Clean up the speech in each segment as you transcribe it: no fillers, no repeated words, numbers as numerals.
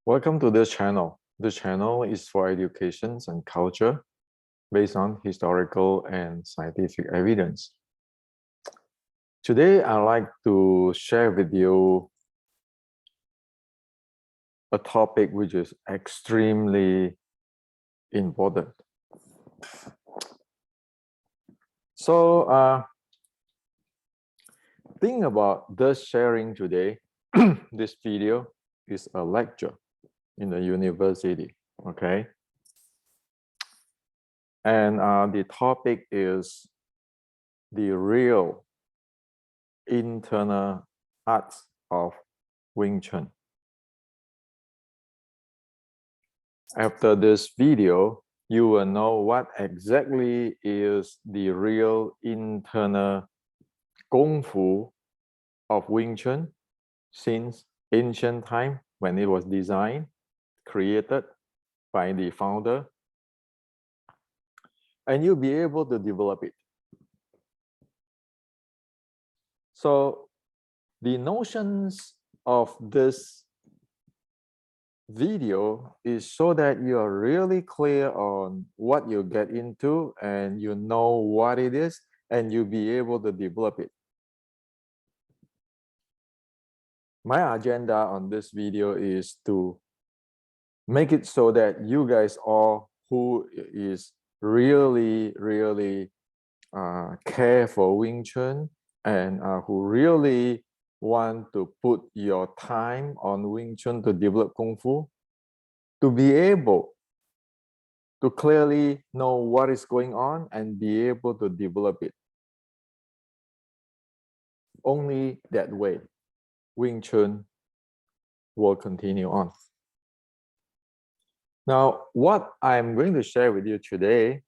Welcome to this channel. This channel is for education and culture based on historical and scientific evidence. Today, I'd like to share with you a topic which is extremely important. So, think about this sharing today. This video is a lecture in the university, okay? And the topic is the real internal arts of Wing Chun. After this video, you will know what exactly is the real internal Kung Fu of Wing Chun since ancient time when it was designed, created by the founder, and you'll be able to develop it. So the notions of this video is so that you are really clear on what you get into and you know what it is and you'll be able to develop it. My agenda on this video is to make it so that you guys all who is really care for Wing Chun and who really want to put your time on Wing Chun to develop Kung Fu, to be able to clearly know what is going on and be able to develop it. Only that way, Wing Chun will continue on. Now, what I'm going to share with you today,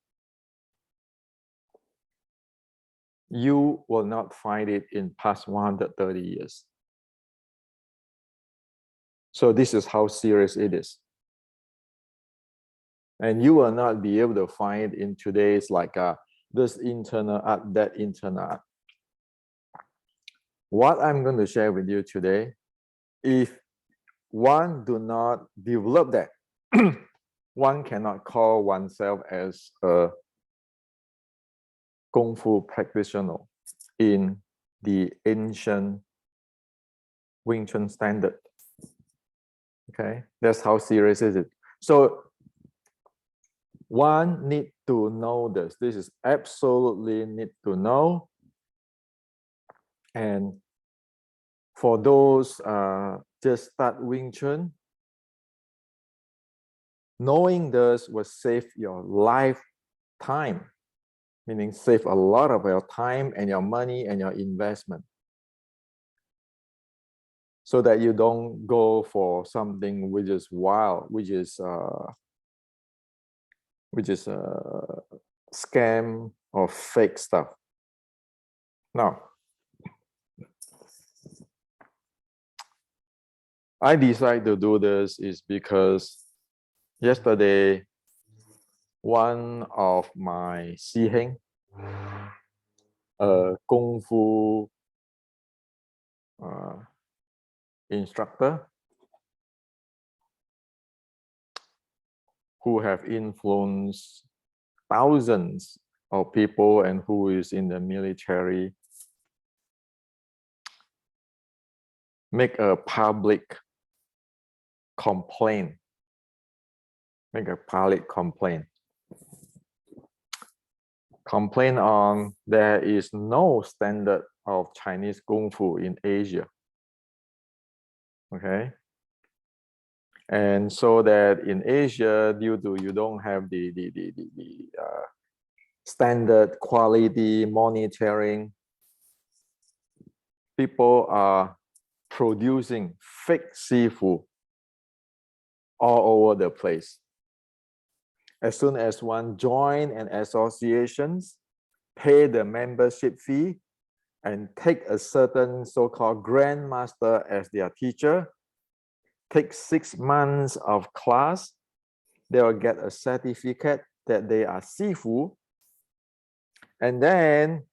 you will not find it in past 130 years. So this is how serious it is. And you will not be able to find in today's like this internal art, that internal art. What I'm going to share with you today, if one do not develop that, one cannot call oneself as a Kung Fu practitioner in the ancient Wing Chun standard. Okay, that's how serious is it. So one need to know this. This is absolutely need to know. And for those just start Wing Chun, knowing this will save your lifetime, meaning save a lot of your time and your money and your investment, so that you don't go for something which is wild, which is a scam or fake stuff. Now, I decided to do this is because yesterday, one of my Siheng, a Kung Fu instructor who have influenced thousands of people and who is in the military, make a public complaint. Complain on there is no standard of Chinese Kung Fu in Asia. Okay. And so that in Asia, due to you don't have the standard quality monitoring, people are producing fake seafood all over the place. As soon as one join an association, pay the membership fee, and take a certain so-called grandmaster as their teacher, take 6 months of class, they will get a certificate that they are seafood, and then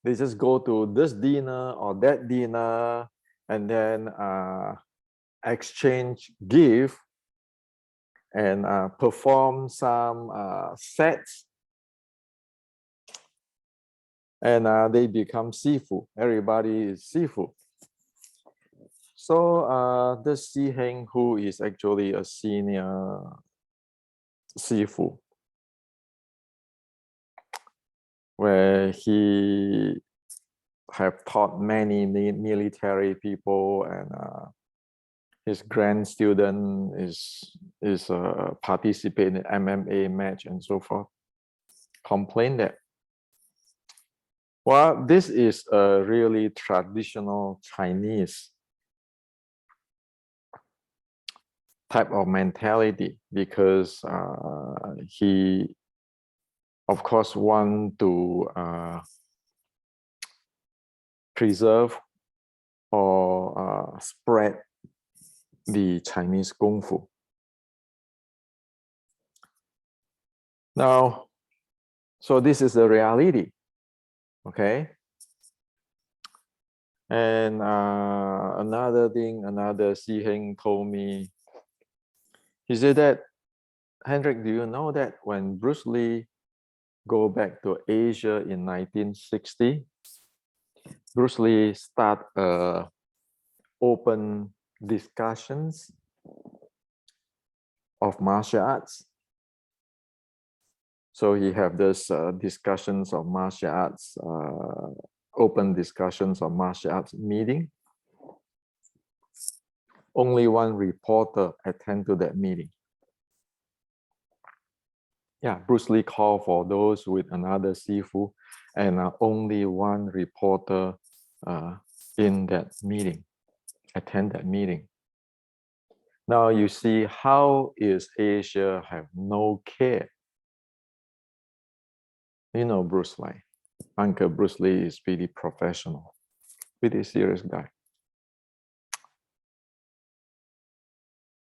they just go to this dinner or that dinner, and then exchange gift and perform some sets, and they become sifu. Everybody is sifu. So the Si Heng, who is actually a senior sifu, where he have taught many military people, and his grand student is participate in MMA match and so forth, complained that, well, this is a really traditional Chinese type of mentality, because he, of course, want to preserve or spread the Chinese Kung Fu. Now, so this is the reality, okay? And another thing, another Si Heng told me, he said that, Hendrik, do you know that when Bruce Lee go back to Asia in 1960, Bruce Lee start open discussions of martial arts. So he have this discussions of martial arts, open discussions of martial arts meeting. Only one reporter attend to that meeting. Yeah, Bruce Lee called for those with another sifu, and only one reporter in that meeting, attend that meeting. Now you see how is Asia have no care. You know Bruce Lee. Uncle Bruce Lee is pretty professional, pretty serious guy.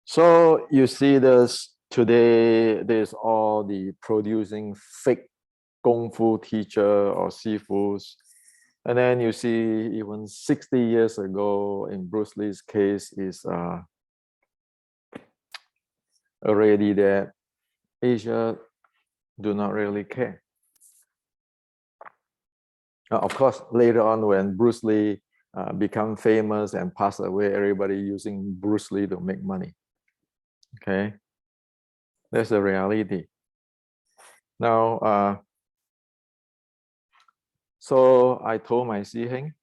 So you see this today, there's all the producing fake Kung Fu teacher or sifus. And then you see even 60 years ago in Bruce Lee's case is already that Asia do not really care. Of course, later on when Bruce Lee become famous and pass away, everybody using Bruce Lee to make money. Okay, that's the reality. Now, so I told my Si Heng,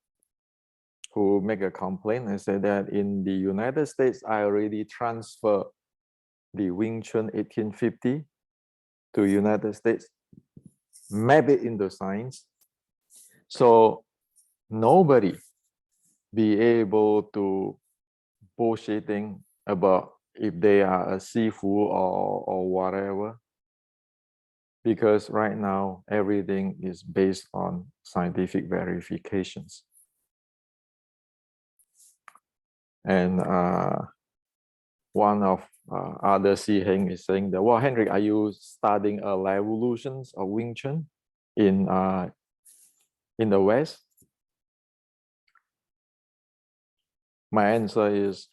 who make a complaint, I said that in the United States, I already transferred the Wing Chun 1850 to United States, map it into science. So nobody be able to bullshitting about if they are a sifu or whatever, because right now everything is based on scientific verifications. And one of other Si Heng is saying that, well, Hendrik, are you studying evolutions of Wing Chun in the West? My answer is,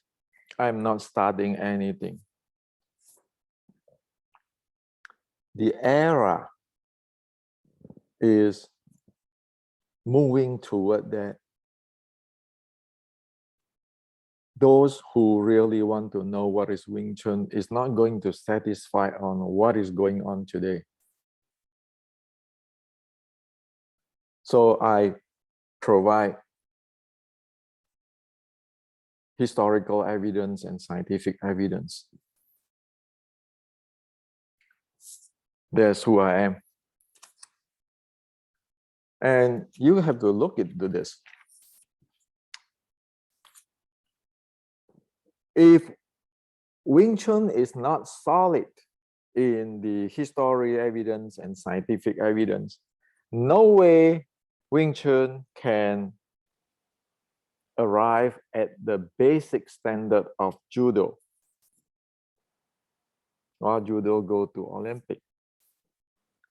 I'm not studying anything. The era is moving toward that. Those who really want to know what is Wing Chun is not going to satisfy on what is going on today. So I provide historical evidence and scientific evidence. That's who I am. And you have to look into this. If Wing Chun is not solid in the history evidence and scientific evidence, no way Wing Chun can arrive at the basic standard of judo. Or judo go to Olympic.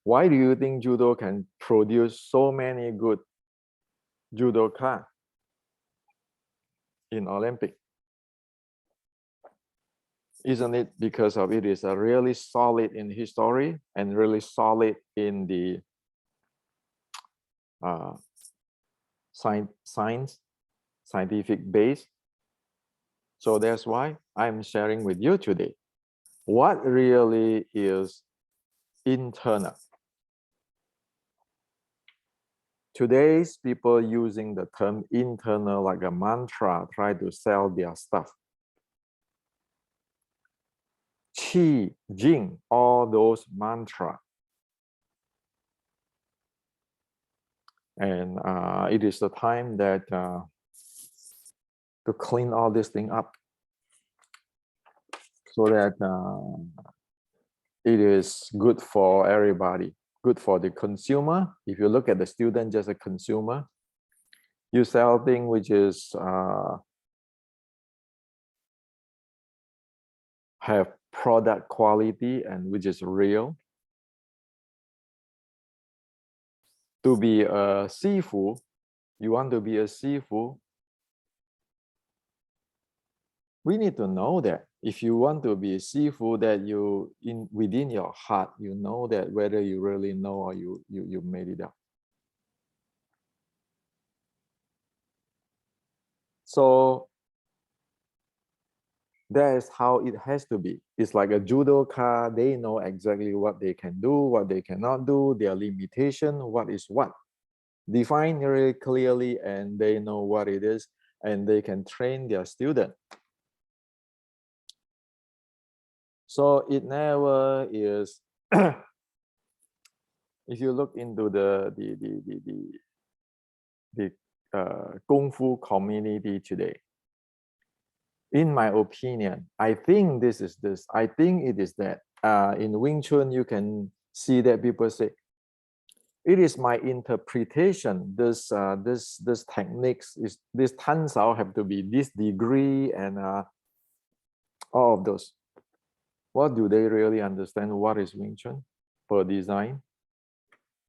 Why do you think judo can produce so many good judoka in Olympic? Isn't it? Because of it is a really solid in history and really solid in the scientific base. So that's why I'm sharing with you today what really is internal. Today's people using the term internal like a mantra, try to sell their stuff. Qi, Jing, all those mantra. And it is the time that to clean all this thing up so that it is good for everybody, good for the consumer. If you look at the student just a consumer, you sell thing which is have product quality and which is real. To be a seafood, you want to be a seafood, we need to know that if you want to be a seafood, that you within your heart, you know that whether you really know or you made it up. So that is how it has to be. It's like a judoka. They know exactly what they can do, what they cannot do, their limitation, what is what. Define very clearly, and they know what it is, and they can train their student. So it never is. If you look into the Kung Fu community today, in my opinion, I think this is this. I think it is that. In Wing Chun, you can see that people say, "It is my interpretation. This techniques is this Tan Sao have to be this degree and all of those." What do they really understand? What is Wing Chun per design?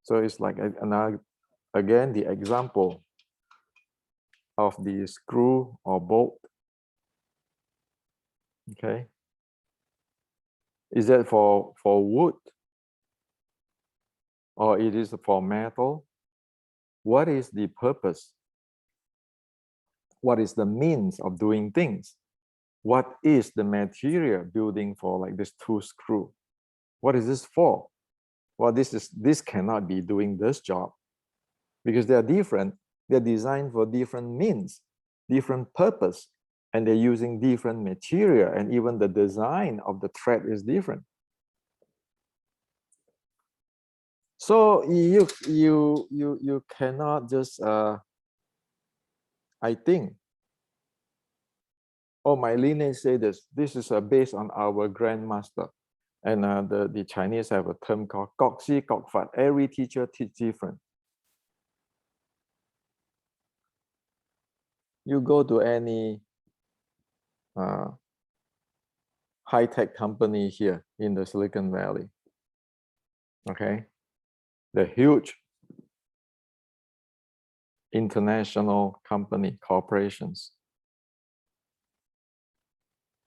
So it's like another, again, the example of the screw or bolt. Okay, is that for wood or it is for metal? What is the purpose? What is the means of doing things? What is the material building for, like this two screw? What is this for? Well, this cannot be doing this job because they are different. They're designed for different means, different purpose, and they're using different material, and even the design of the thread is different. So you cannot just I think, oh, my lineage say this. This is based on our grandmaster, and the Chinese have a term called "gok si gok fat." Every teacher teach different. You go to any high-tech company here in the Silicon Valley, okay, the huge international company corporations.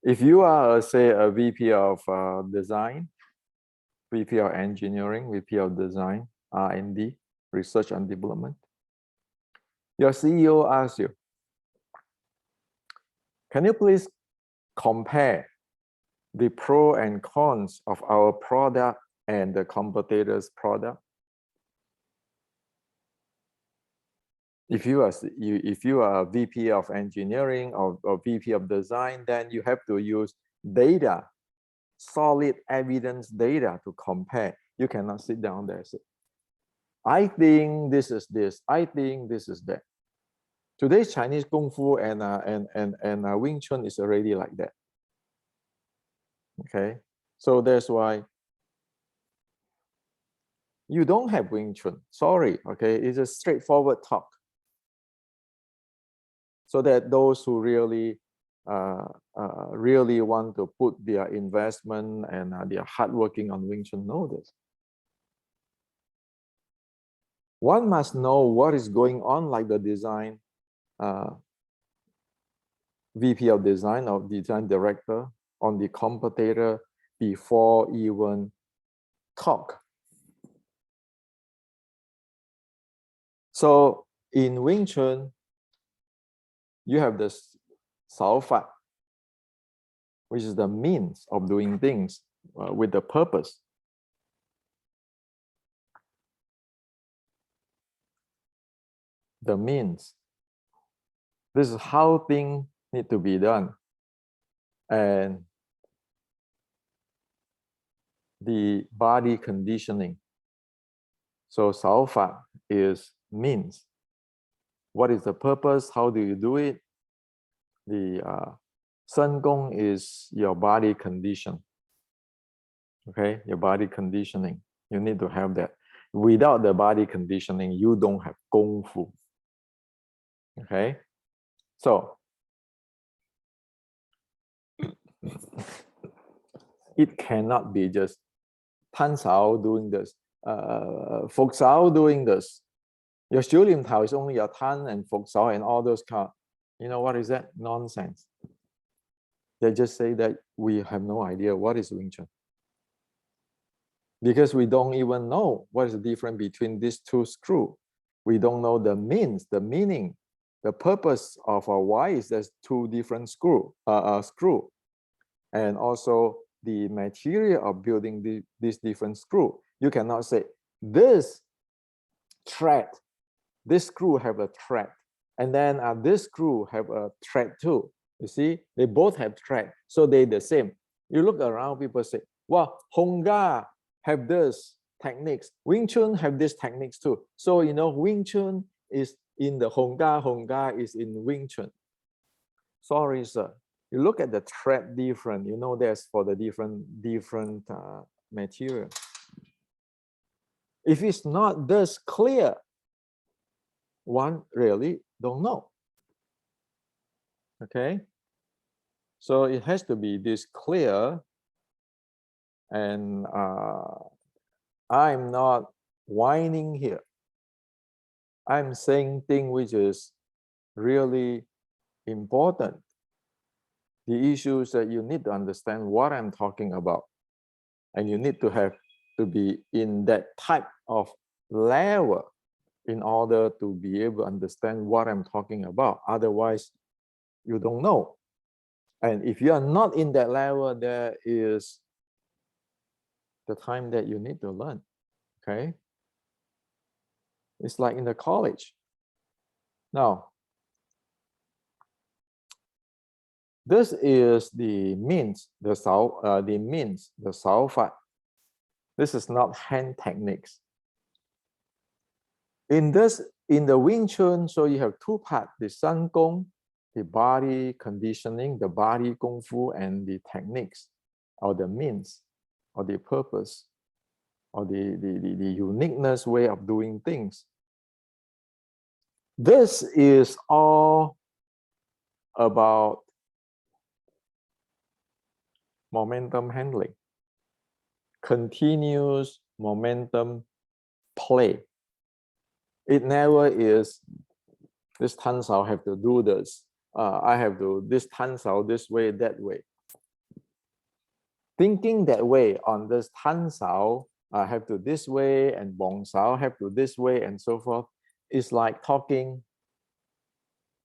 If you are, say, a VP of design, VP of engineering, VP of design, R&D, research and development, your CEO asks you, can you please compare the pros and cons of our product and the competitor's product? If you are a VP of engineering or VP of design, then you have to use data, solid evidence data to compare. You cannot sit down there and say, I think this is this, I think this is that. Today's Chinese Kung Fu and Wing Chun is already like that. Okay, so that's why you don't have Wing Chun. Sorry, okay, it's a straightforward talk. So that those who really really want to put their investment and their hard working on Wing Chun know this. One must know what is going on, like the design VP of design or design director on the computator before even talk. So in Wing Chun, you have this Sao Fat, which is the means of doing things with the purpose. The means. This is how things need to be done. And the body conditioning. So Sao Fat is means. What is the purpose? How do you do it? The Sen Gong is your body condition. Okay, your body conditioning. You need to have that. Without the body conditioning, you don't have Kung Fu. Okay, so it cannot be just Tan Sao doing this, Fok Sao doing this. Your Xiu Lim Tao is only your Tan and Fok Sao and all those kind. You know what is that? Nonsense. They just say that we have no idea what is Wing Chun. Because we don't even know what is the difference between these two screws. We don't know the means, the meaning, the purpose of why is there's two different screw, and also the material of building these different screw. You cannot say this thread, this screw have a thread, and then this screw have a thread too. You see, they both have thread, so they're the same. You look around, people say, well, Honga have this techniques, Wing Chun have this techniques too. So, you know, Wing Chun is in the Honga, Honga is in Wing Chun. Sorry, sir. You look at the thread different, you know, there's for the different material. If it's not this clear, one really don't know. Okay, so it has to be this clear, and I'm not whining here. I'm saying thing which is really important. The issues that you need to understand what I'm talking about, and you need to have to be in that type of level in order to be able to understand what I'm talking about. Otherwise, you don't know. And if you are not in that level, there is the time that you need to learn. Okay, it's like in the college. Now, this is the means, the Sao Fat. This is not hand techniques. In the Wing Chun, so you have two parts: the San Gong, the body conditioning, the body Kung Fu, and the techniques, or the means, or the purpose, or the uniqueness way of doing things. This is all about momentum handling, continuous momentum play. It never is this Tan Sao have to do this. I have to this Tan Sao this way, that way. Thinking that way on this Tan Sao, I have to this way, and Bong Sao have to this way, and so forth. It's like talking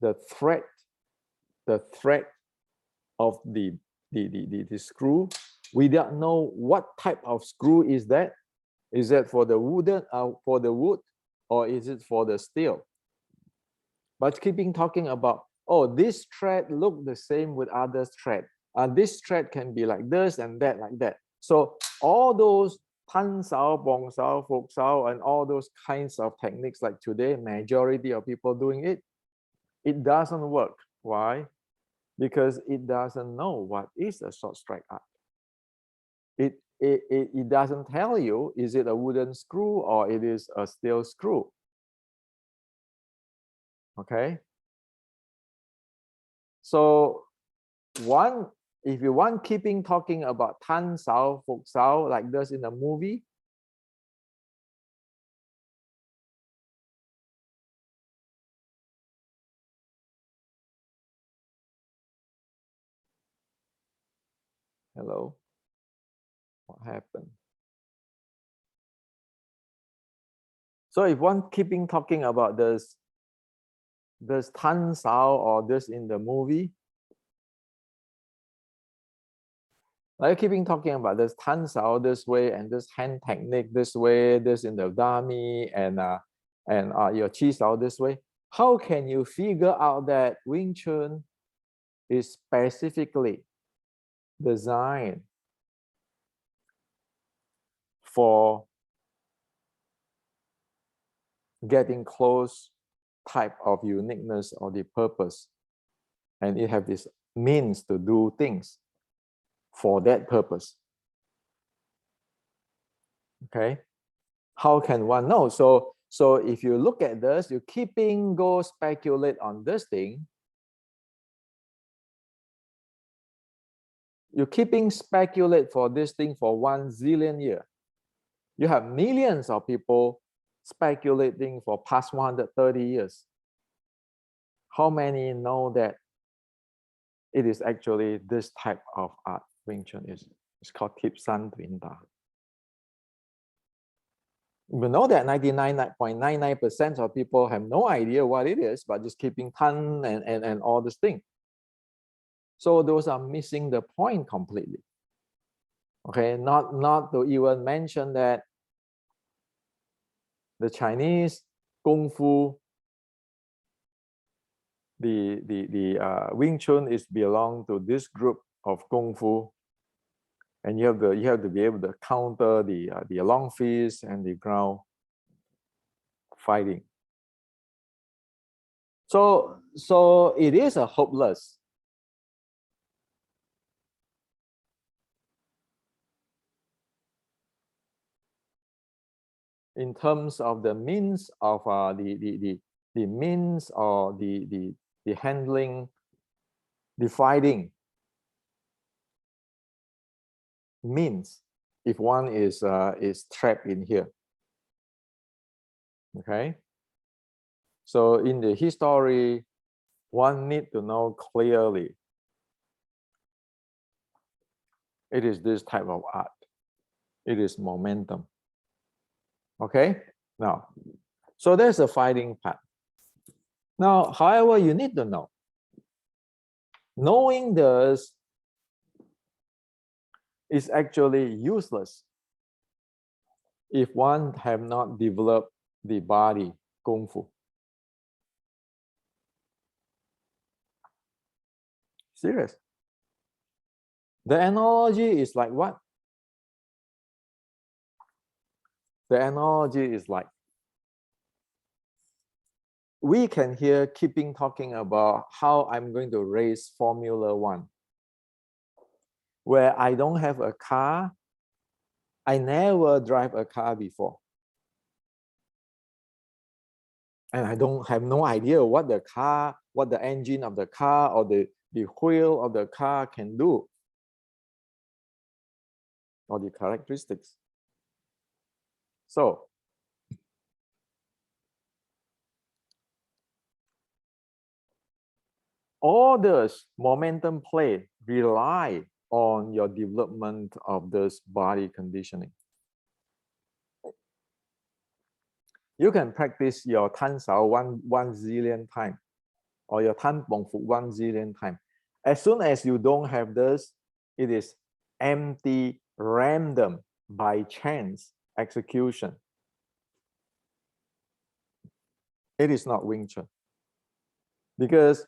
the thread of the screw. We don't know what type of screw is that. Is that for the wood, or is it for the steel? But keeping talking about, oh, this thread look the same with other thread. This thread can be like this and that like that. So all those Tan Sao, Bong Sao, Fok Sao, and all those kinds of techniques like today, majority of people doing it, it doesn't work. Why? Because it doesn't know what is a short strike art. It doesn't tell you, is it a wooden screw or it is a steel screw? Okay. So if you want keeping talking about Tan Sao, Fok Sao like this in a movie, Hello? What happened? So if one keeping talking about this Tan Sao or this in the movie, like keeping talking about this Tan Sao this way and this hand technique this way, this in the Dami and your Chi Sao this way, how can you figure out that Wing Chun is specifically designed for getting close type of uniqueness or the purpose, and it have this means to do things for that purpose? Okay, how can one know? So if you look at this, you keeping go speculate on this thing, you keeping speculate for this thing for 1 zillion year. You have millions of people speculating for past 130 years. How many know that it is actually this type of art Wing Chun is? It's called Tip San Twin Da. We know that 99.99% of people have no idea what it is, but just keeping Tan and all this thing. So those are missing the point completely. Okay, not to even mention that the Chinese Kung Fu, the Wing Chun is belong to this group of Kung Fu, and you have to be able to counter the long fist and the ground fighting. So it is a hopeless. In terms of the means of the means or the handling, the fighting means, if one is trapped in here. Okay, so in the history, one need to know clearly it is this type of art. It is momentum. Okay, now, so there's a fighting part. Now, however, you need to know. Knowing this is actually useless if one have not developed the body Kung Fu. Serious. The analogy is like what? The analogy is like, we can hear keeping talking about how I'm going to race Formula One, where I don't have a car. I never drive a car before. And I don't have no idea what the car, what the engine of the car or the wheel of the car can do, or the characteristics. So all this momentum play rely on your development of this body conditioning. You can practice your Tan Sao 1 zillion time, or your Tan Bong Fu 1 zillion time. As soon as you don't have this, it is empty, random, by chance execution. It is not Wing Chun. Because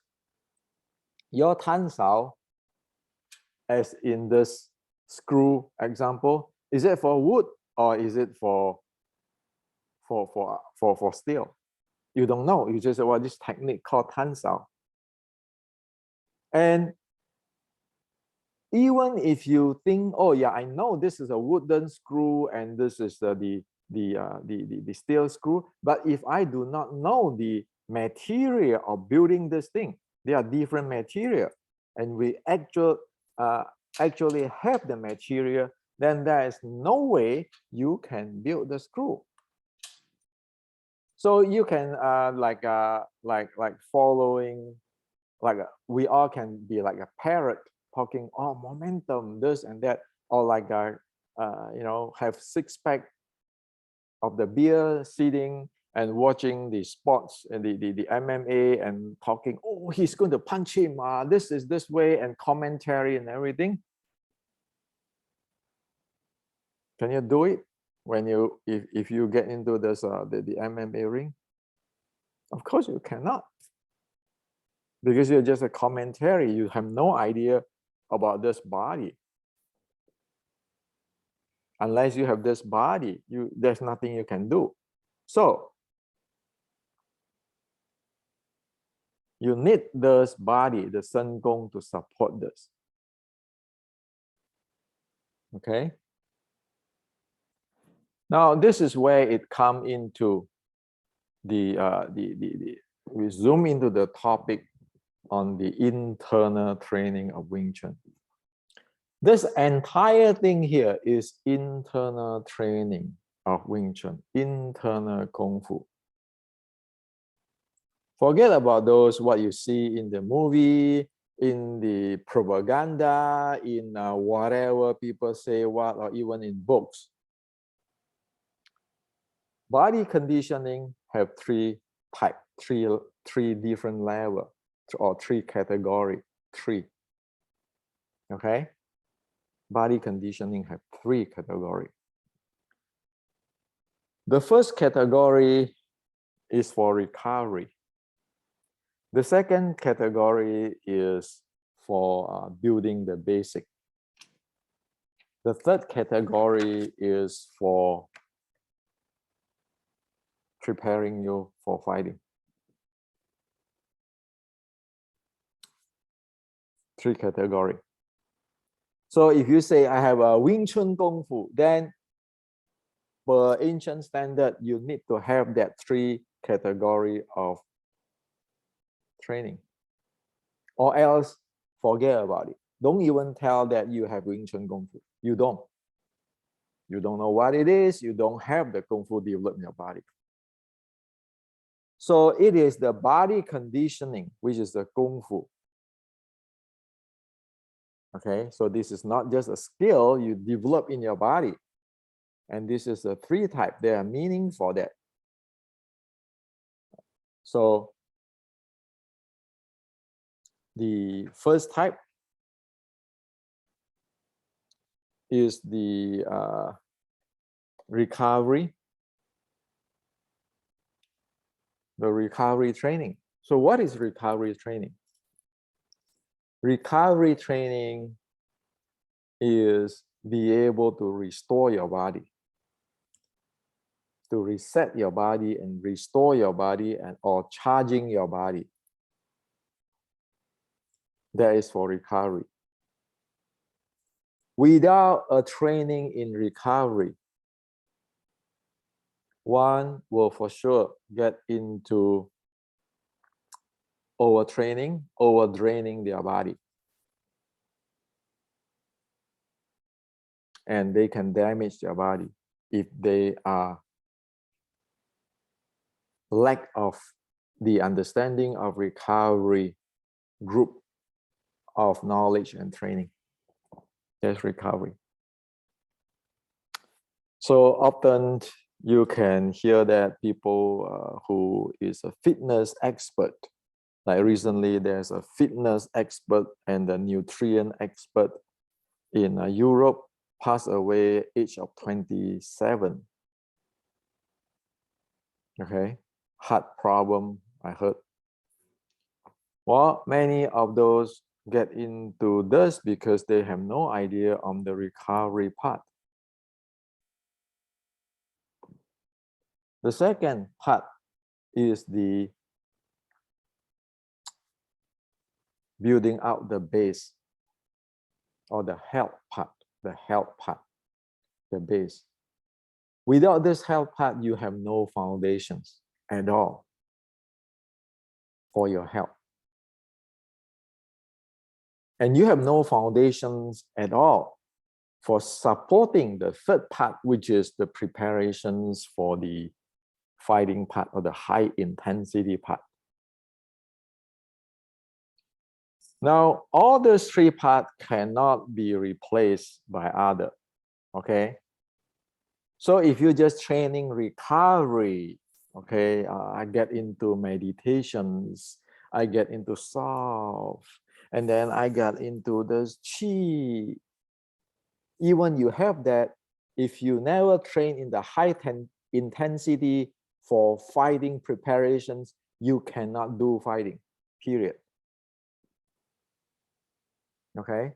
your Tan Sao, as in this screw example, is it for wood or is it for steel? You don't know. You just say, well, this technique called Tan Sao. And even if you think, oh yeah, I know this is a wooden screw and this is the steel screw, but if I do not know the material of building this thing, they are different material, and we actually have the material, then there is no way you can build the screw. So you can like following, like we all can be like a parrot talking, oh, momentum, this and that, or like, have six-pack of the beer, sitting and watching the sports and the MMA and talking, oh, he's going to punch him, this is this way, and commentary and everything. Can you do it when if you get into this the MMA ring? Of course you cannot, because you're just a commentary. You have no idea about this body. Unless you have this body, there's nothing you can do. So you need this body, the Shen Gong, to support this. Okay. Now this is where it comes into we zoom into the topic on the internal training of Wing Chun. This entire thing here is internal training of Wing Chun, internal Kung Fu. Forget about those, what you see in the movie, in the propaganda, in whatever people say what, or even in books. Body conditioning have three different levels, or three categories, okay? Body conditioning have three categories. The first category is for recovery. The second category is for building the basic. The third category is for preparing you for fighting. Three categories. So if you say I have a Wing Chun Kung Fu, then per ancient standard, you need to have that three category of training, or else forget about it. Don't even tell that you have Wing Chun Kung Fu. You don't. You don't know what it is. You don't have the Kung Fu developed in your body. So it is the body conditioning, which is the Kung Fu. Okay, so this is not just a skill you develop in your body. And this is the three type. There are meaning for that. So the first type is the recovery training. So what is recovery training? Recovery training is be able to restore your body, to reset your body and restore your body, and or charging your body. That is for recovery. Without a training in recovery, one will for sure get into overtraining, overdraining their body. And they can damage their body if they are lack of the understanding of recovery group of knowledge and training. That's recovery. So often you can hear that people who is a fitness expert, like recently there's a fitness expert and a nutrient expert in Europe, passed away age of 27. Okay, heart problem, I heard. Well, many of those get into this because they have no idea on the recovery part. The second part is the building out the base, or the health part, the base. Without this health part, you have no foundations at all for your health. And you have no foundations at all for supporting the third part, which is the preparations for the fighting part, or the high intensity part. Now, all those three parts cannot be replaced by other, okay? So if you're just training recovery, okay, I get into meditations, I get into soft, and then I got into the chi. Even you have that, if you never train in the high intensity for fighting preparations, you cannot do fighting, period. Okay?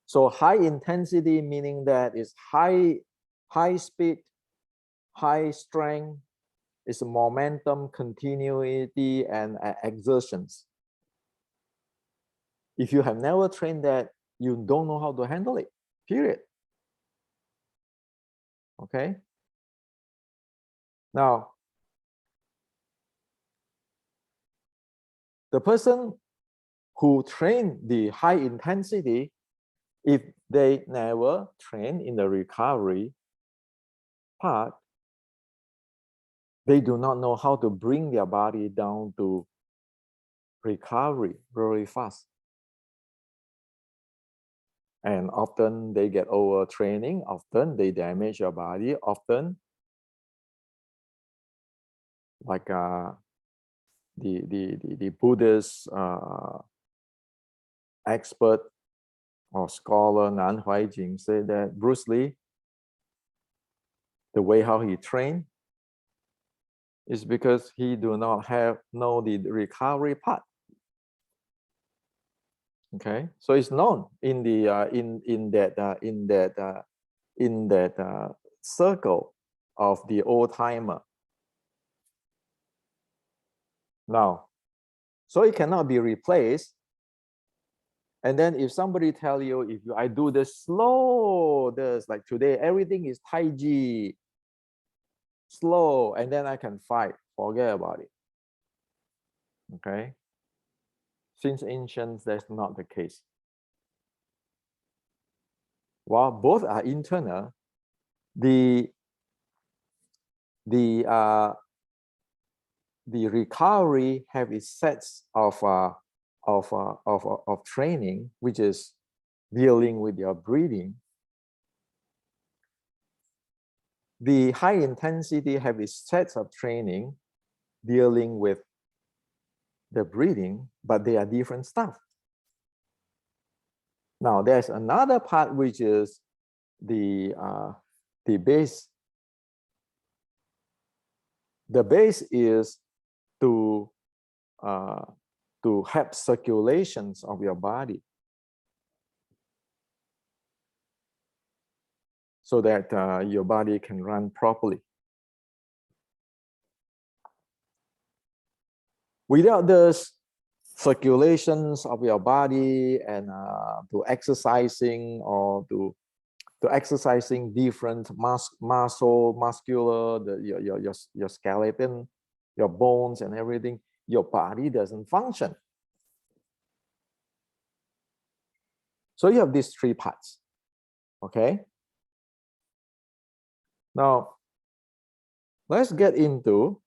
So high intensity meaning that is high speed, high strength, is momentum, continuity, and exertions. If you have never trained that, you don't know how to handle it, period. Okay? Now, the person who train the high intensity, if they never train in the recovery part, they do not know how to bring their body down to recovery really fast. And often they get overtraining, often they damage your body, often like the Buddhist expert or scholar Nan Huaijing said that Bruce Lee, the way how he trained is because he do not know the recovery part. Okay, so it's known in the in that circle of the old timer. Now, so it cannot be replaced. And then if somebody tell you, if I do this slow, this like today, everything is Tai Chi, slow, and then I can fight, forget about it. Okay. Since ancient, that's not the case. While both are internal, the recovery have its sets of training, which is dealing with your breathing. The high intensity have its sets of training dealing with the breathing, but they are different stuff. Now there's another part which is the base. The base is to help circulations of your body, so that your body can run properly. Without the circulations of your body and to exercising or to exercising different muscular, your skeleton, your bones and everything, your body doesn't function. So you have these three parts. Okay. Now, let's get into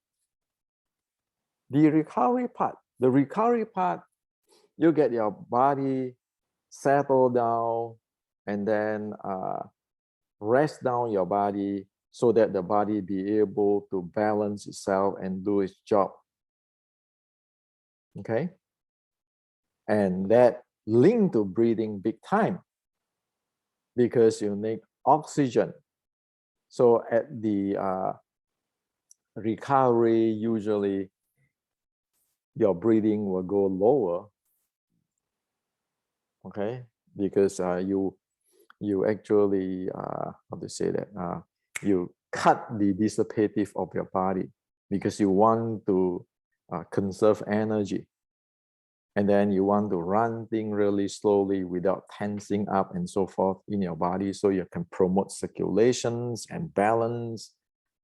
the recovery part. The recovery part, you get your body settled down and then rest down your body so that the body be able to balance itself and do its job. Okay. And that link to breathing big time because you need oxygen. So at the recovery, usually your breathing will go lower, okay, because you actually how to say that you cut the dissipative of your body because you want to conserve energy, and then you want to run things really slowly without tensing up and so forth in your body, so you can promote circulations and balance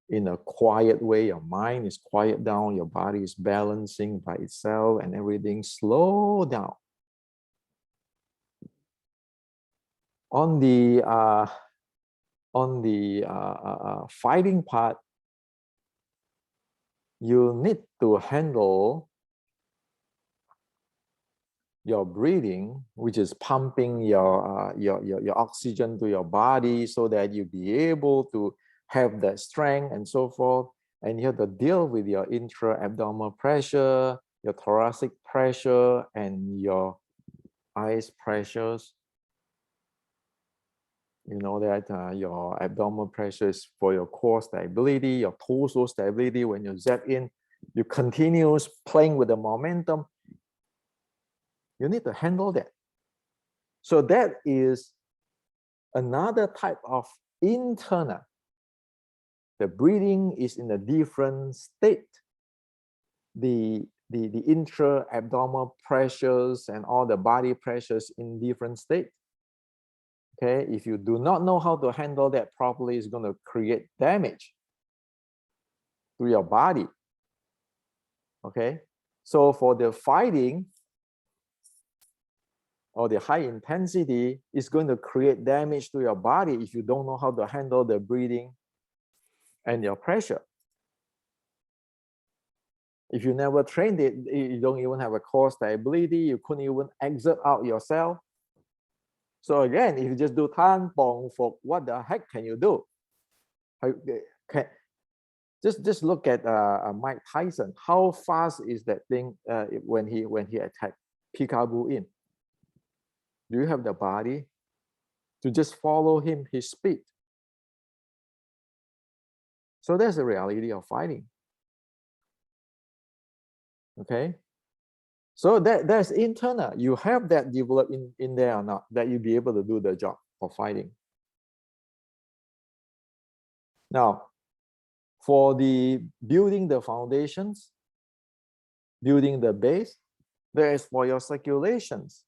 in a quiet way. Your mind is quiet down, your body is balancing by itself, and everything slow down. On the fighting part, you need to handle your breathing, which is pumping your oxygen to your body so that you be able to have that strength and so forth. And you have to deal with your intra-abdominal pressure, your thoracic pressure, and your eyes pressures. You know that your abdominal pressure is for your core stability, your torso stability. When you zap in, you continue playing with the momentum. You need to handle that. So that is another type of internal. The breathing is in a different state. The intra-abdominal pressures and all the body pressures in different state. Okay, if you do not know how to handle that properly, it's going to create damage to your body. Okay, so for the fighting or the high intensity, it's going to create damage to your body if you don't know how to handle the breathing and your pressure. If you never trained it, you don't even have a core stability, you couldn't even exert out yourself. So again, if you just do tan, pong, fok, what the heck can you do? Just look at Mike Tyson. How fast is that thing when he attacked Peekaboo in? Do you have the body to just follow him, his speed? So that's the reality of fighting. Okay. So that's internal. You have that developed in there or not, that you'll be able to do the job of fighting. Now, for the building the foundations, building the base, there is for your circulations,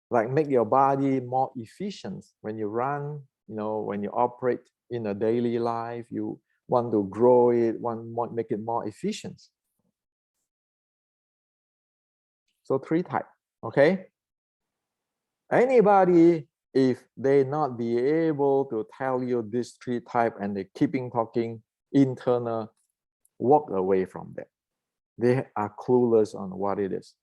like make your body more efficient. When you run, you know, when you operate in a daily life, you want to grow it, make it more efficient. So 3 types, okay? Anybody, if they not be able to tell you these 3 types and they keeping talking internal, walk away from that. They are clueless on what it is.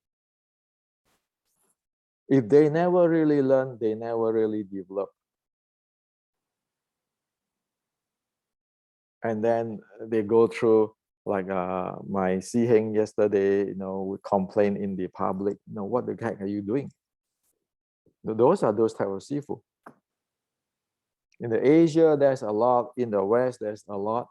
If they never really learn, they never really develop. And then they go through, like my Siheng yesterday, you know, would complain in the public, you know, what the heck are you doing? Those are those type of sifu. In the Asia, there's a lot. In the West, there's a lot.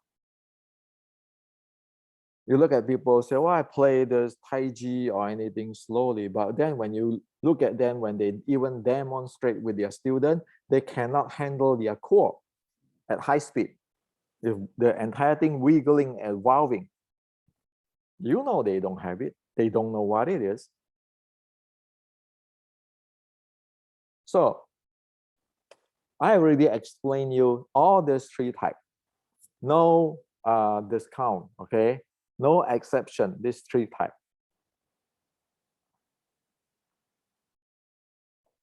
You look at people say, well, I play this Tai Chi or anything slowly. But then when you look at them, when they even demonstrate with their student, they cannot handle their core at high speed. If the entire thing wiggling and evolving, you know they don't have it. They don't know what it is. So I already explained you all these 3 types. No discount, okay? No exception, these 3 types.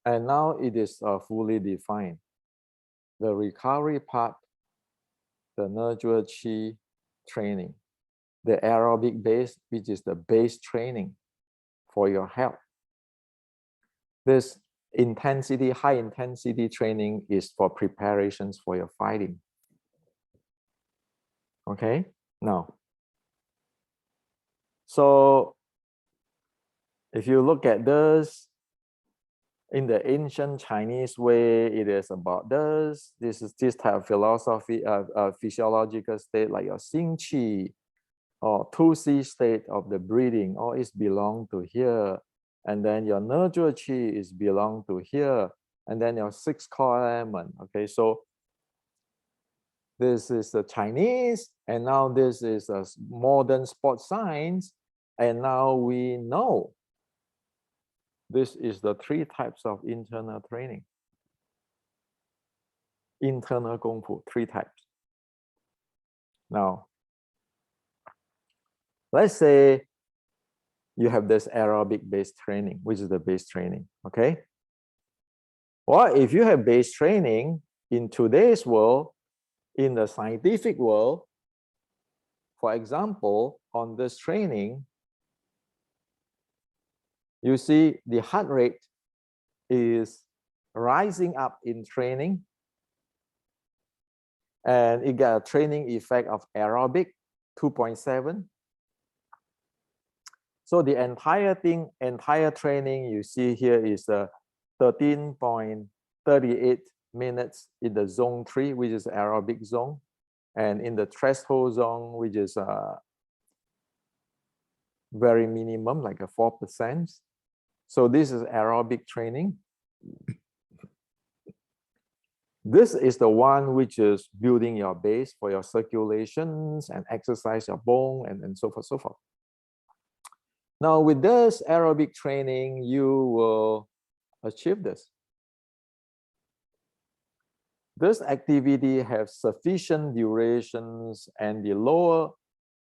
And now it is fully defined. The recovery part, the nurture chi training, the aerobic base, which is the base training for your health. This intensity, high intensity training is for preparations for your fighting. Okay, now, so if you look at this, in the ancient Chinese way, it is about this. This is this type of philosophy, physiological state, like your Xing Qi or 2C state of the breathing, all is belong to here. And then your nurture Qi is belong to here. And then your 6 core element. Okay, so this is the Chinese, and now this is a modern sports science. And now we know this is the 3 types of internal training. Internal Kung Fu, 3 types. Now, let's say you have this aerobic base training, which is the base training, okay? Well, if you have base training in today's world, in the scientific world, for example, on this training, You see the heart rate is rising up in training, and it got a training effect of aerobic 2.7. So the entire training you see here is 13.38 minutes in the zone 3, which is aerobic zone, and in the threshold zone, which is very minimum, like a 4%. So this is aerobic training. This is the one which is building your base for your circulations and exercise your bone and so forth, so forth. Now with this aerobic training, you will achieve this. This activity has sufficient durations and the lower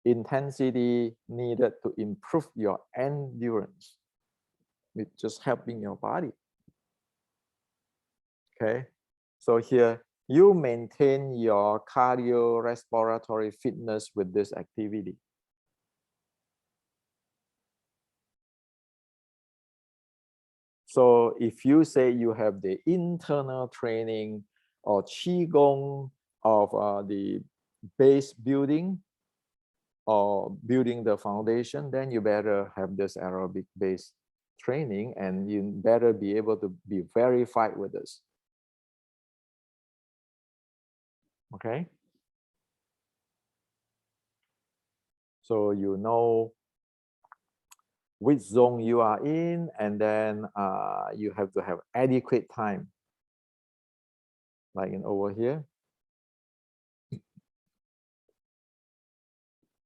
intensity needed to improve your endurance, with just helping your body. Okay, so here you maintain your cardiorespiratory fitness with this activity. So if you say you have the internal training or qigong of the base building or building the foundation, then you better have this aerobic base training, and you better be able to be verified with this. Okay. So you know which zone you are in, and then you have to have adequate time. Like in over here.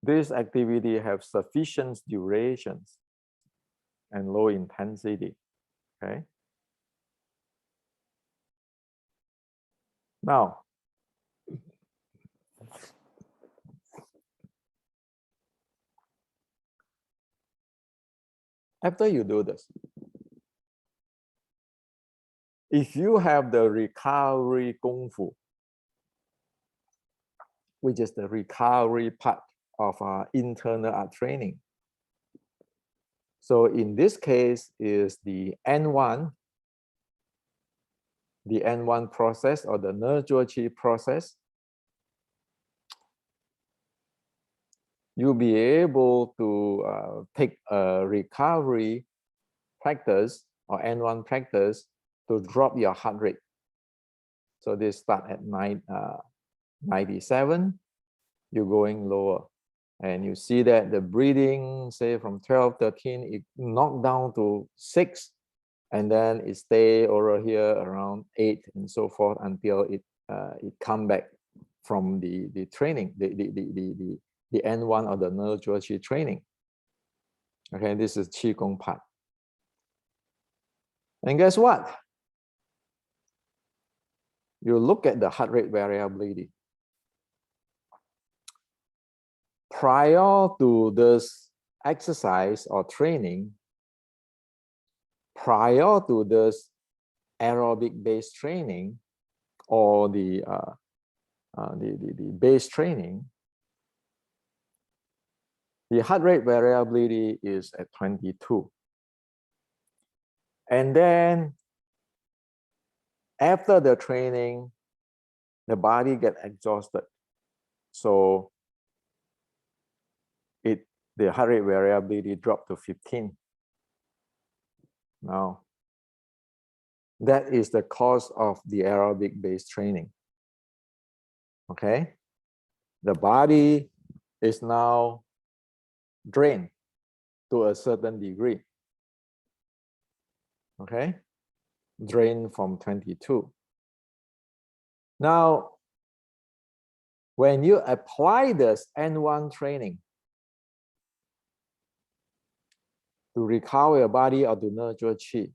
This activity have sufficient durations and low intensity. Okay. Now, after you do this, if you have the recovery kung fu, which is the recovery part of internal art training. So in this case is the N1 process or the Nezhuoqi process. You'll be able to take a recovery practice or N1 practice to drop your heart rate. So they start at 97, you're going lower. And you see that the breathing, say from 12, 13, it knocked down to 6, and then it stay over here around 8 and so forth until it come back from the training, the N1 or the Nezhuoqi training. Okay, this is Qigong part. And guess what? You look at the heart rate variability. Prior to this exercise or training, prior to this aerobic based training or the base training, the heart rate variability is at 22. And then after the training, the body gets exhausted. So the heart rate variability dropped to 15. Now, that is the cause of the aerobic based training. Okay, the body is now drained to a certain degree. Okay, drained from 22. Now, when you apply this N1 training to recover your body or to nurture qi,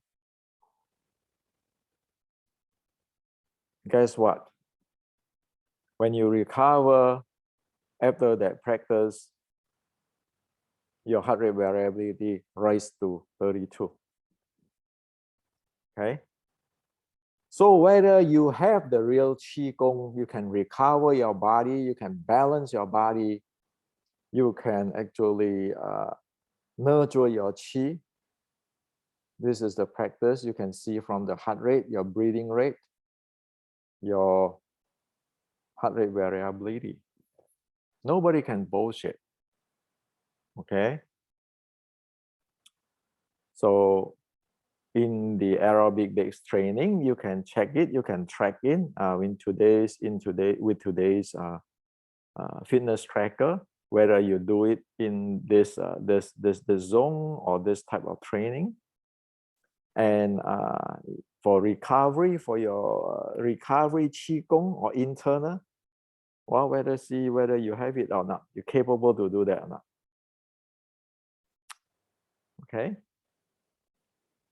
guess what? When you recover after that practice, your heart rate variability rises to 32. Okay. So whether you have the real Qigong, you can recover your body, you can balance your body, you can actually nurture your Qi, This is the practice. You can see from the heart rate, your breathing rate, your heart rate variability. Nobody can bullshit. Okay. So in the aerobic based training, you can check it, you can track in with today's fitness tracker, whether you do it in this zone or this type of training. And for recovery, for your recovery qigong or internal, well, see whether you have it or not. You're capable to do that or not. Okay.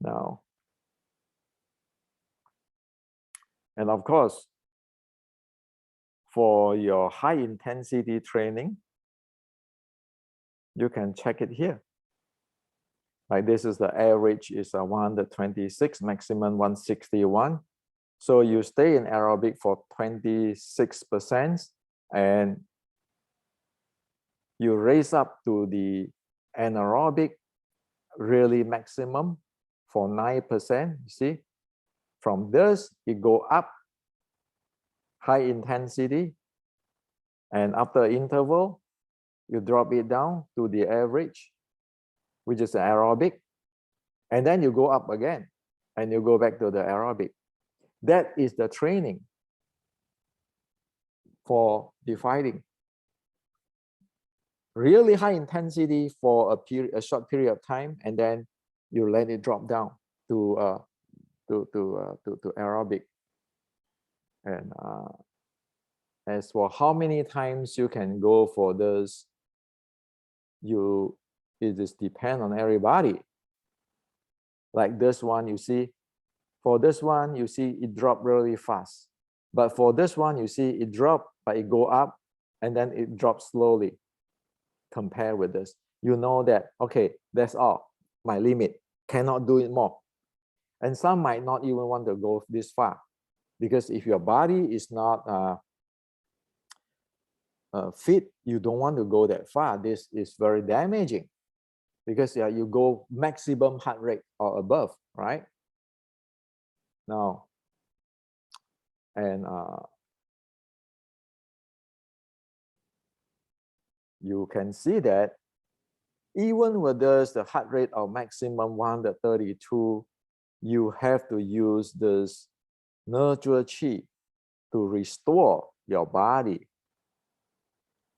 Now, and of course, for your high intensity training, you can check it here. Like this is the average is 126, maximum 161. So you stay in aerobic for 26% and you raise up to the anaerobic really maximum for 9%. You see, from this it go up high intensity, and after interval you drop it down to the average, which is aerobic, and then you go up again and you go back to the aerobic. That is the training for the fighting. Really high intensity for a short period of time, and then you let it drop down to aerobic. And as for how many times you can go for this, it just depends on everybody. Like this one, you see, for this one, you see it drop really fast. But for this one, you see it drop, but it go up, and then it drops slowly. Compare with this, you know that, okay, that's all, my limit, cannot do it more. And some might not even want to go this far, because if your body is not fit, you don't want to go that far. This is very damaging, because you go maximum heart rate or above, right? Now, and you can see that even with this, the heart rate of maximum 132, you have to use this nurture qi to restore your body.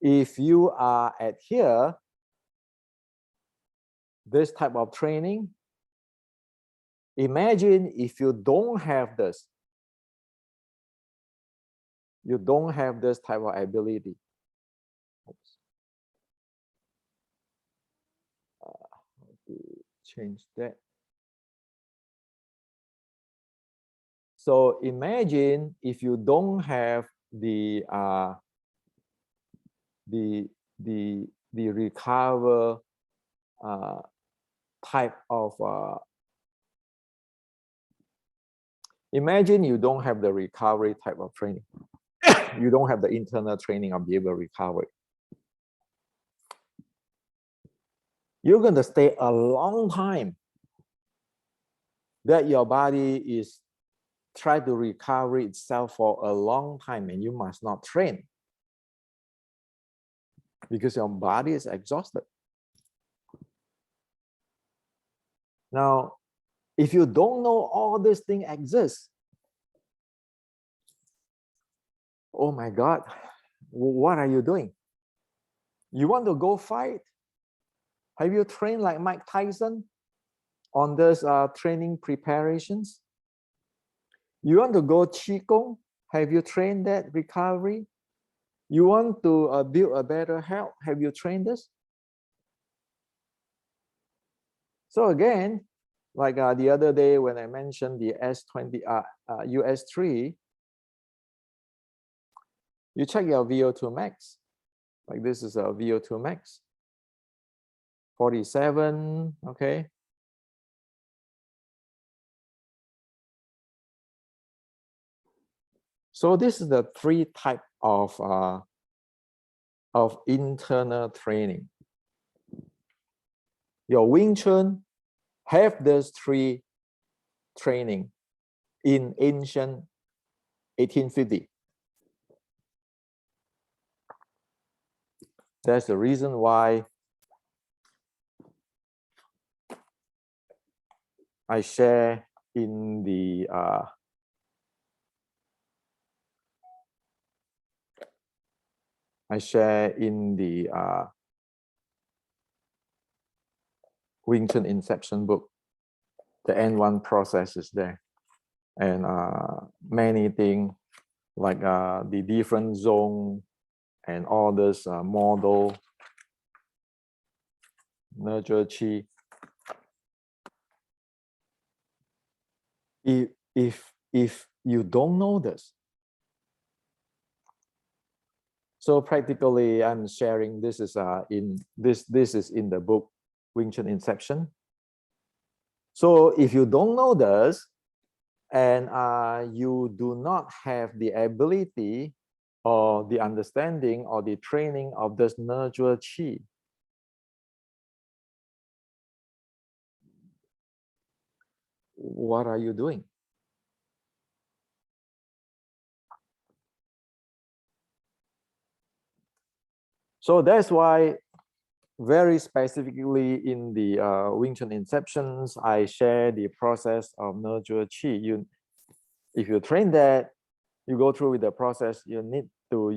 If you are at here, this type of training, imagine if you don't have this, you don't have this type of ability. Change that. So imagine if you don't have the recover type of imagine you don't have the recovery type of training. You don't have the internal training of behavior recovery. You're going to stay a long time that your body is trying to recover itself for a long time, and you must not train because your body is exhausted. Now, if you don't know all these things exist, oh my God, what are you doing? You want to go fight? Have you trained like Mike Tyson on this training preparations? You want to go qigong? Have you trained that recovery? You want to build a better health? Have you trained this? So again, like the other day when I mentioned the S20 US3, you check your VO2 max. Like this is a VO2 max. 47, okay. So this is the three type of internal training. Your Wing Chun have those three training in ancient 1850. That's the reason why I share in the Wing Chun Inception book. The N1 process is there, and many things like the different zone and all this model nurture chi. If you don't know this, so practically I'm sharing this is in this is in the book Wing Chun Inception. So if you don't know this and you do not have the ability or the understanding or the training of this nurture chi, what are you doing? So that's why very specifically in the Wing Chun Inceptions, I share the process of nurture chi. If you train that, you go through with the process, you need to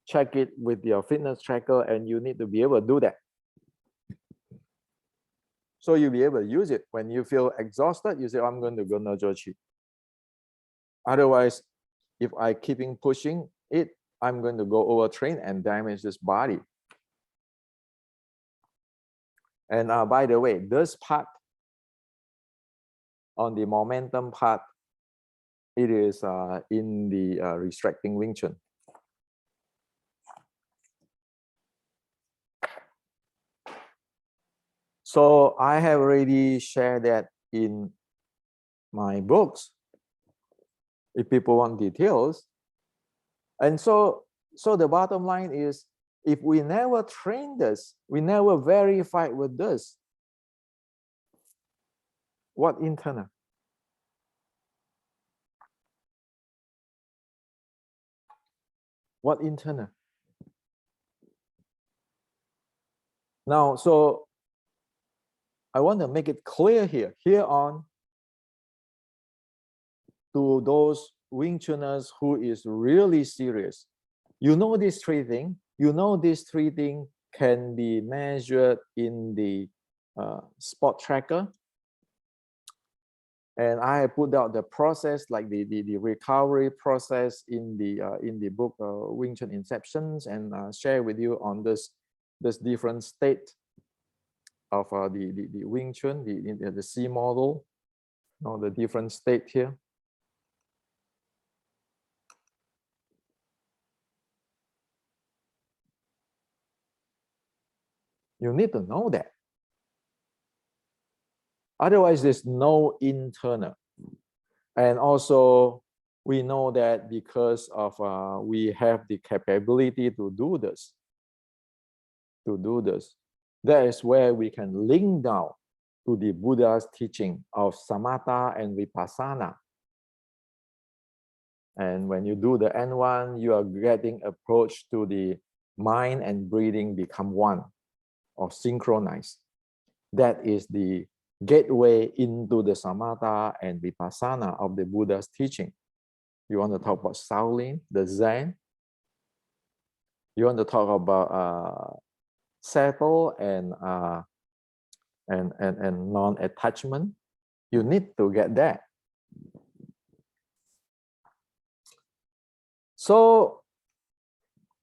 check it with your fitness tracker, and you need to be able to do that. So you'll be able to use it. When you feel exhausted, you say, oh, I'm going to go nurture chi. Otherwise, if I keeping pushing it, I'm going to go overtrain and damage this body. And by the way, this part on the momentum part, it is in the restricting Wing Chun. So I have already shared that in my books, if people want details. And so the bottom line is, if we never train this, we never verify with this, what internal? What internal? Now, so I want to make it clear here on to those Wing Chuners who is really serious. You know these three things. You know these three things can be measured in the spot tracker. And I put out the process, like the recovery process in the book Wing Chun Inceptions, and share with you on this different state of the Wing Chun, the C model, the different state here. You need to know that. Otherwise, there's no internal. And also, we know that because of we have the capability to do this, that is where we can link down to the Buddha's teaching of samatha and vipassana. And when you do the N1, you are getting approach to the mind and breathing become one or synchronized. That is the gateway into the samatha and vipassana of the Buddha's teaching. You want to talk about Shaolin, the Zen. You want to talk about settle and non-attachment. You need to get that. So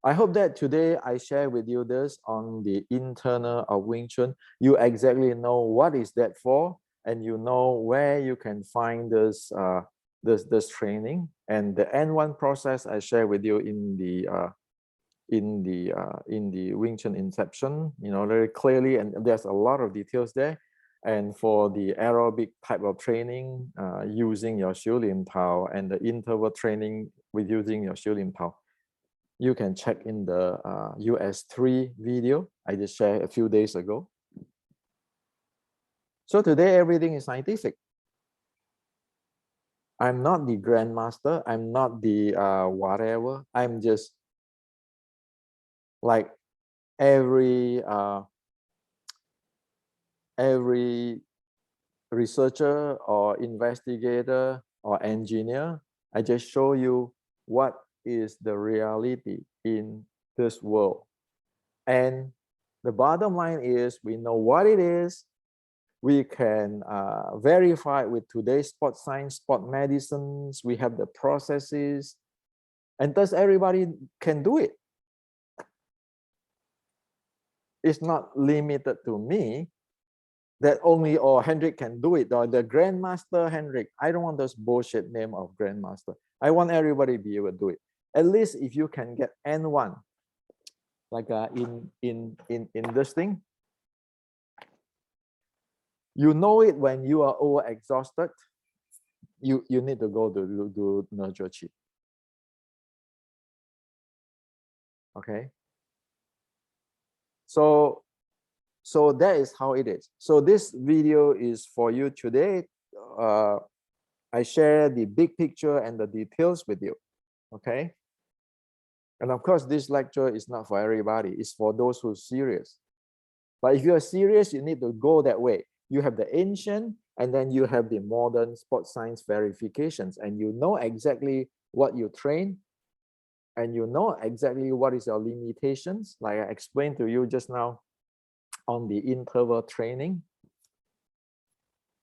I hope that today I share with you this on the internal of Wing Chun. You exactly know what is that for, and you know where you can find this this training. And the N1 process I share with you in the Wing Chun Inception, very clearly, and there's a lot of details there. And for the aerobic type of training, using your Xiu Lim Tao, and the interval training with using your Xiu Lim Tao, you can check in the US3 video I just shared a few days ago. So today everything is scientific. I'm not the grandmaster. I'm not the whatever. I'm just like every researcher or investigator or engineer. I just show you what is the reality in this world. And the bottom line is we know what it is. We can verify with today's sports science, sport medicines. We have the processes, and thus everybody can do it. It's not limited to me that only Hendrik can do it, or the Grandmaster Hendrik. I don't want this bullshit name of Grandmaster. I want everybody to be able to do it. At least if you can get N1, like in this thing, you know it when you are over exhausted. You need to go to do nurture chi. Okay. So that is how it is. So this video is for you today. I share the big picture and the details with you. Okay. And of course, this lecture is not for everybody. It's for those who are serious. But if you are serious, you need to go that way. You have the ancient, and then you have the modern sports science verifications, and you know exactly what you train, and you know exactly what is your limitations. Like I explained to you just now on the interval training.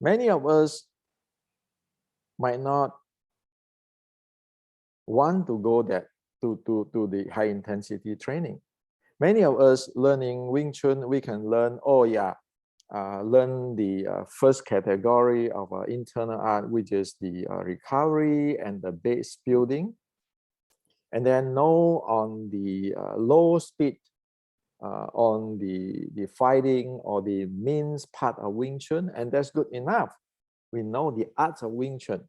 Many of us might not want to go that to the high intensity training. Many of us learning Wing Chun, we can learn, oh yeah, learn the first category of internal art, which is the recovery and the base building. And then know on the low speed, on the fighting or the means part of Wing Chun, and that's good enough. We know the arts of Wing Chun.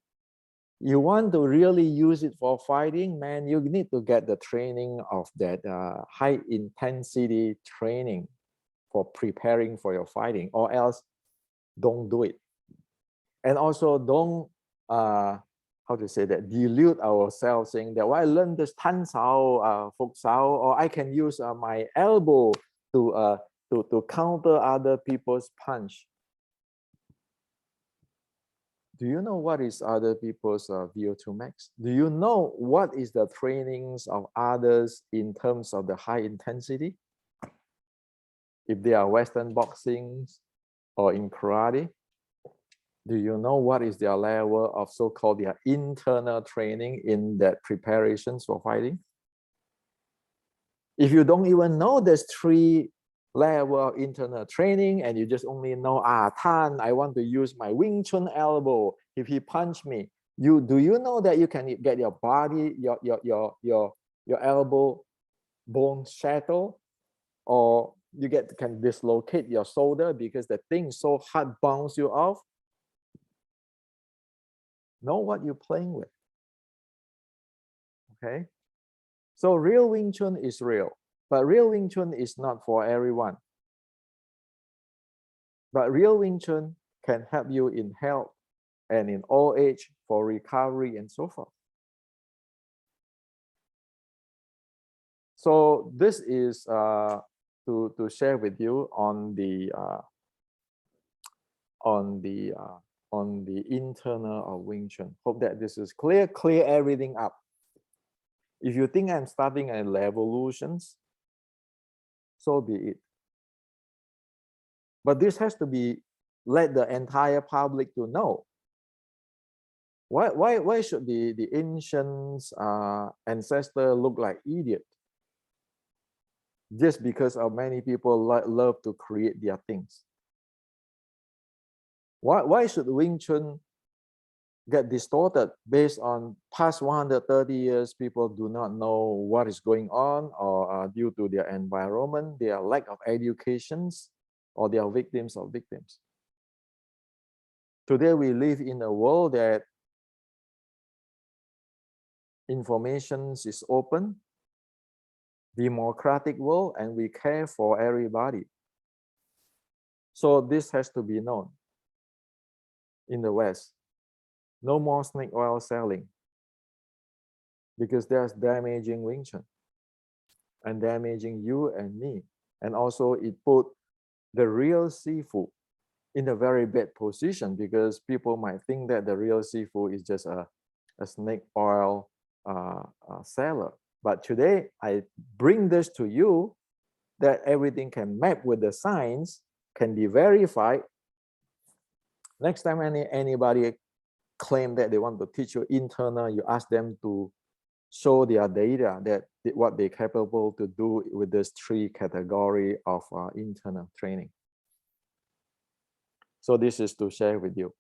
You want to really use it for fighting, man, you need to get the training of that high intensity training for preparing for your fighting, or else don't do it. And also don't how to say that, delude ourselves saying that, well, I learned this Tan Sao, Fuk Sao, or I can use my elbow to counter other people's punch. Do you know what is other people's VO2 max? Do you know what is the trainings of others in terms of the high intensity? If they are Western boxing or in karate, do you know what is their level of so-called their internal training in that preparations for fighting? If you don't even know there's 3 level of internal training, and you just only know, Tan, I want to use my Wing Chun elbow. If he punch me, do you know that you can get your body, your elbow bone shattered, or you can dislocate your shoulder because the thing so hard bounce you off? Know what you're playing with. Okay. So real Wing Chun is real, but real Wing Chun is not for everyone. But real Wing Chun can help you in health and in old age for recovery and so forth. So this is to share with you on the internal of Wing Chun. Hope that this is clear. Clear everything up. If you think I'm starting a revolutions, so be it. But this has to be let the entire public to know. Why should the ancient ancestor look like idiot? Just because of many people love to create their things. Why should Wing Chun get distorted based on past 130 years? People do not know what is going on, or due to their environment, their lack of educations, or they are victims of victims. Today we live in a world that information is open, democratic world, and we care for everybody. So this has to be known. in the West. No more snake oil selling because that's damaging Wing Chun and damaging you and me. And also it put the real seafood in a very bad position because people might think that the real seafood is just a snake oil seller. But today I bring this to you that everything can map with the science, can be verified. Next time anybody claim that they want to teach you internal, you ask them to show their data that what they're capable to do with this 3 category of internal training. So this is to share with you.